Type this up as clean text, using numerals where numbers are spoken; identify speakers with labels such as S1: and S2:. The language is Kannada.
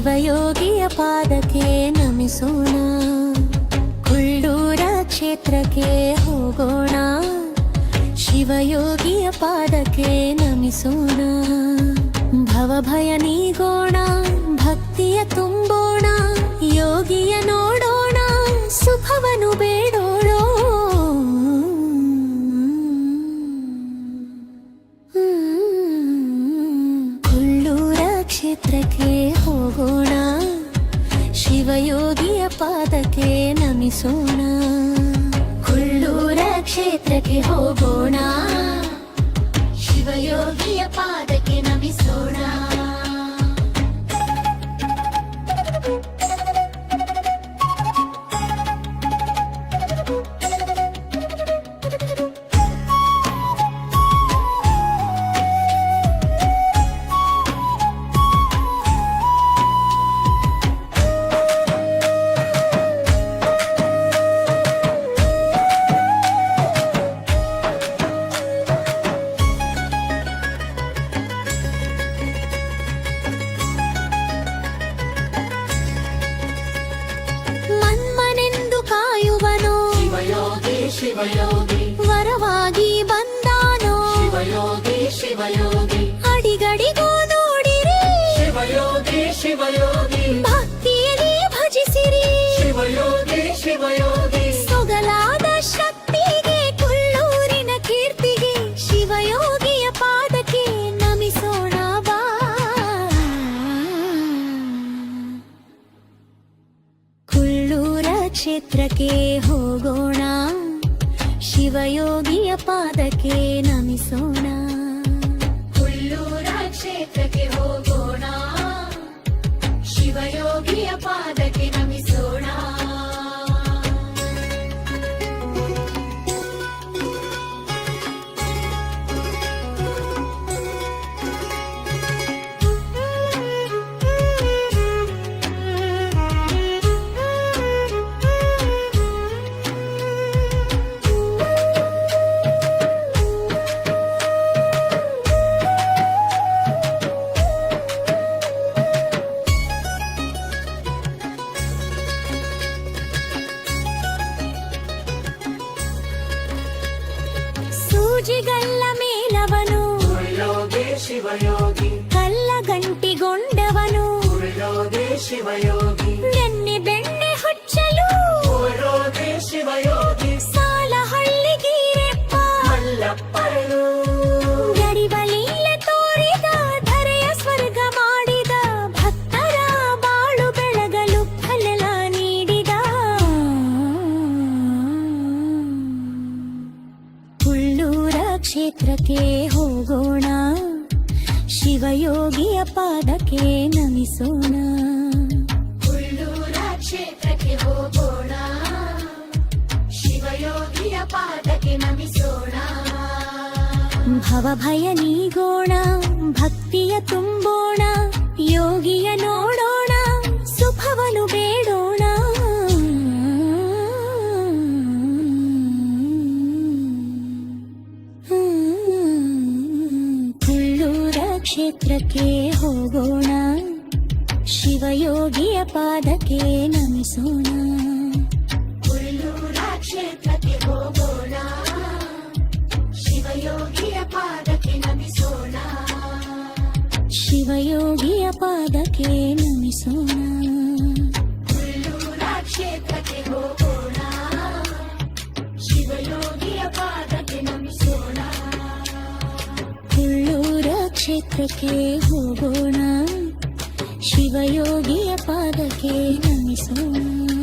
S1: ಶಿವಯೋಗಿಯ ಪಾದಕ್ಕೆ ನಮಿಸೋಣ. ಕುಳ್ಳೂರ ಕ್ಷೇತ್ರಕ್ಕೆ ಹೋಗೋಣ, ಶಿವಯೋಗಿಯ ಪಾದಕ್ಕೆ ನಮಿಸೋಣ. ಭವಭಯ ನೀಗೋಣ, ಭಕ್ತಿಯ ತುಂಬೋಣ, ಯೋಗಿಯ ನೋಡೋಣ, ಸುಖವನ್ನು ಬೇಡೋಣ. ಕುಳ್ಳೂರ ಕ್ಷೇತ್ರಕ್ಕೆ ಹೋಗೋಣ, ಶಿವಯೋಗಿಯ ಪಾದಕ್ಕೆ ನಮಿಸೋಣ. ಕುಳ್ಳೂರ ಕ್ಷೇತ್ರಕ್ಕೆ ಹೋಗೋಣ, ಶಿವಯೋಗಿಯ ಪಾದಕ್ಕೆ ನಮಿಸೋಣ.
S2: ಶಿವಯೋಗಿ
S1: ವರವಾಗಿ ಬಂದಾನೋ
S2: ಶಿವಯೋಗಿ ಶಿವಯೋಗಿ
S1: ಅಡಿಗಡಿಗೂ ನೋಡಿರಿ
S2: ಶಿವಯೋಗಿ ಶಿವಯೋಗಿ
S1: ಭಕ್ತಿಯಲ್ಲಿ ಭಜಿಸಿರಿ
S2: ಶಿವಯೋಗಿ ಶಿವಯೋಗಿ
S1: ಸೊಗಲಾದ ಶಕ್ತಿಗೆ ಕುಳ್ಳೂರಿನ ಕೀರ್ತಿಗೆ ಶಿವಯೋಗಿಯ ಪಾದಕ್ಕೆ ನಮಿಸೋಣ ಬಾ. ಕುಳ್ಳೂರ ಕ್ಷೇತ್ರಕ್ಕೆ ಹೋಗೋಣ, ಶಿವಯೋಗಿಯ ಪಾದಕ್ಕೆ ನಮಿಸೋಣ.
S2: ಕುಳ್ಳೂರ ಕ್ಷೇತ್ರಕ್ಕೆ ಹೋಗೋಣ, ಶಿವಯೋಗಿಯ ಪಾದಕ್ಕೆ ನಮಿಸೋಣ.
S1: ಸೂಜಿಗಲ್ಲ ಮೇಲವನು
S2: ಕುಳ್ಳೋಗಿ ಶಿವಯೋಗಿ
S1: ಕಲ್ಲಗಂಟಿಗೊಂಡವನು
S2: ಕುಳ್ಳೋಗಿ ಶಿವಯೋಗಿ
S1: ಬೆಣ್ಣೆ ಬೆಣ್ಣೆ ಹುಚ್ಚಲು
S2: ಕುಳ್ಳೋಗಿ ಶಿವಯೋಗಿ
S1: ಸಾಲಹಳ್ಳಿಗೀರೆಪ್ಪ
S2: ಮಲ್ಲಪ್ಪರು
S1: ಗಡಿಬಲಿಲ್ಲ ತೋರಿದ ಧರೆಯ ಸ್ವರ್ಗ ಮಾಡಿದ ಭಕ್ತರ ಬಾಳು ಬೆಳಗಲು ಫಲ ನೀಡಿದ. ಕುಳ್ಳೂರ ಕ್ಷೇತ್ರಕ್ಕೆ ಹೋಗೋಣ, ಶಿವಯೋಗಿಯ ಪಾದಕ್ಕೆ ನಮಿಸೋಣ.
S2: ಕುಳ್ಳೂರ ಕ್ಷೇತ್ರಕ್ಕೆ ಹೋಗೋಣ, ಶಿವಯೋಗಿಯ ಪಾದಕ್ಕೆ ನಮಿಸೋಣ.
S1: ಭವಭಯ ನೀಗೋಣ, ಭಕ್ತಿಯ ತುಂಬೋಣ, ಯೋಗಿಯ ನೋಡೋಣ, ಸುಖವನ್ನು ಬೇಡೋಣ. ಕುಳ್ಳೂರ ಕ್ಷೇತ್ರಕ್ಕೆ ಹೋಗೋಣ, ಶಿವಯೋಗಿಯ ಪಾದಕ್ಕೆ ನಮಿಸೋಣ.
S2: ಕುಳ್ಳೂರ ಕ್ಷೇತ್ರಕ್ಕೆ ಹೋಗೋಣ, ಶಿವಯೋಗಿಯ ಪಾದಕ್ಕೆ ನಮಿಸೋಣ.
S1: ಶಿವಯೋಗಿಯ ಪಾದಕ್ಕೆ ನಮಿಸೋಣ.
S2: ಕುಳ್ಳೂರ ಕ್ಷೇತ್ರಕ್ಕೆ ಹೋಗೋಣ, ಶಿವಯೋಗಿಯ ಪಾದಕ್ಕೆ ನಮಿಸೋಣ.
S1: ಕುಳ್ಳೂರ ಕ್ಷೇತ್ರಕ್ಕೆ ಹೋಗೋಣ, ಶಿವಯೋಗಿಯ ಪಾದಕ್ಕೆ ನಮಿಸೋಣ.